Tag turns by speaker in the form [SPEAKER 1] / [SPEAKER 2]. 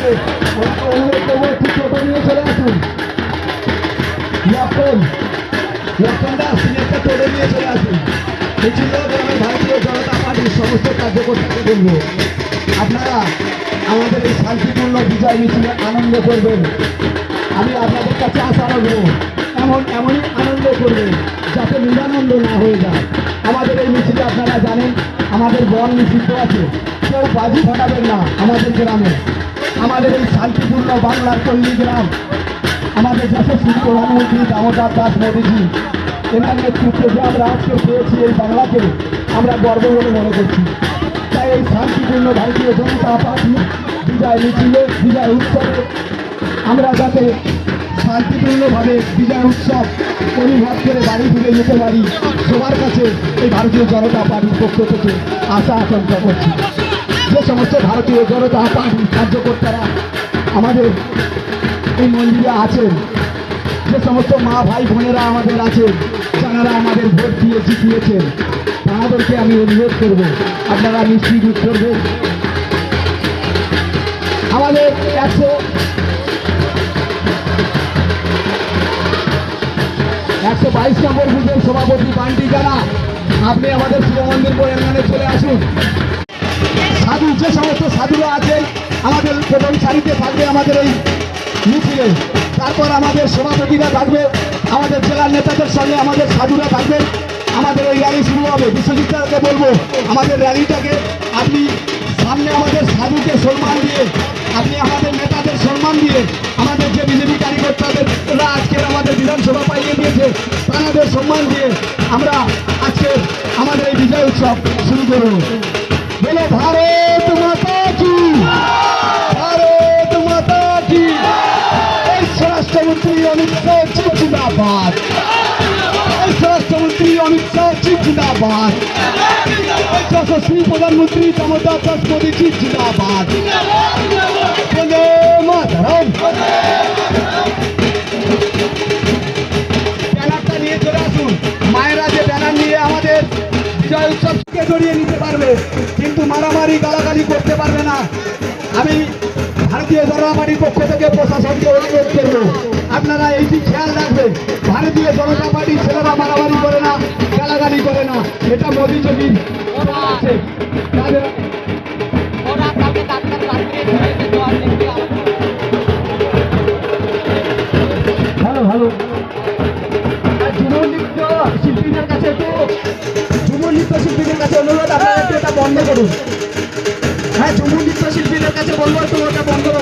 [SPEAKER 1] থেকে অনুরোধ করবো একটু ছোট নিয়ে চলে আসুন। দাস তিনি একটা টোটো নিয়ে চলে আসুন। মিছিল গ্রামের ভারতীয় জনতা পার্টির সমস্ত কার্যকর্তাকে বলবো, আপনারা আমাদের এই শান্তিপূর্ণ বিজয় মিছিলে আনন্দ করবেন। আমি আপনাদের কাছে আশা রাখবো এমনই আনন্দ করবেন যাতে নিরানন্দ না হয়ে যায়। আমাদের এই মিছিলে আপনারা জানেন আমাদের বন নিষিদ্ধ আছে, কেউ বাজি ফাটাবেন না আমাদের গ্রামে। আমাদের এই শান্তিপূর্ণ বাংলার পল্লী গ্রাম, আমাদের যশস্বী প্রধানমন্ত্রী দামোদর দাস মোদীজি এনার নেতৃত্বে যে আমরা আজকে পেয়েছি এই বাংলাকে, আমরা গর্ব বলে মনে করছি। তাই এই শান্তিপূর্ণ ভারতীয় জনতা পার্টি বিজয় মিছিলে, বিজয় উৎসবে আমরা যাতে শান্তিপূর্ণভাবে বিজয় উৎসব অনুভব করে বাড়ি ফিরে যেতে পারি, সবার কাছে এই ভারতীয় জনতা পার্টির পক্ষ থেকে আশা আকাঙ্ক্ষা করছি। যে সমস্ত ভারতীয় জনতা পার্টির কার্যকর্তারা আমাদের এই মন্দিরে আছেন, যে সমস্ত মা ভাই বোনেরা আমাদের আছেন, যারা আমাদের ভোট দিয়ে জিতিয়েছেন, তাদেরকে আমি অনুরোধ করব আপনারা মিষ্টি দুধ করবেন। আমাদের 122 নম্বর বুথের সভাপতি বান্টি জানা, আপনি আমাদের শিব মন্দির প্রাঙ্গণে চলে আসুন। সাধু, যে সমস্ত সাধুরা আছেন আমাদের প্রথম সারিতে থাকবে আমাদের এই মিছিলে, তারপর আমাদের সভাপতিরা থাকবে, আমাদের জেলার নেতাদের সঙ্গে আমাদের সাধুরা থাকবেন। আমাদের এই র্যালি শুরু হবে। বিশ্বজিৎকে বলবো আমাদের র্যালিটাকে আপনি সামনে আমাদের সাধুকে সম্মান দিয়ে, আপনি আমাদের নেতাদের সম্মান দিয়ে, আমাদের যে বিজেপি কার্যকর্তাদেররা আজকের আমাদের বিধানসভা পাইয়ে দিয়েছে তাদের সম্মান দিয়ে আমরা আজকে আমাদের এই বিজয় উৎসব শুরু করব। বলে ভারত মাতা কি, ভারত মাতা কি। স্বরাষ্ট্রমন্ত্রী অমিত শাহ জিন্দাবাদ, স্বরাষ্ট্রমন্ত্রী অমিত শাহ জিন্দাবাদ, যশস্বী প্রধানমন্ত্রী দামোদর দাস মোদীজি জিন্দাবাদ। বন্দে মাতরম। ব্যানারটা নিয়ে চলে আসুন। মায়েরা যে ব্যানার নিয়ে আমাদের বিজয় উৎসবকে জড়িয়ে নিতে পারবে, কিন্তু মারামারি গালাগালি করতে পারবে না। আমি ভারতীয় জনতা পার্টির পক্ষ থেকে প্রশাসনকে অনুরোধ করব আপনারা এইটি খেয়াল রাখবেন, ভারতীয় জনতা পার্টির ছেলেরা মারামারি করে না, গালাগালি করে না। এটা মোদী যোগীর আছে। ভালো ভালো যুব নৃত্য শিল্পীদের কাছে অনুরোধ, আপনারা একটু এটা বন্ধ করুন। হ্যাঁ, যুব নৃত্য শিল্পীদের কাছে বলবো একটু ওটা বন্ধ করুন।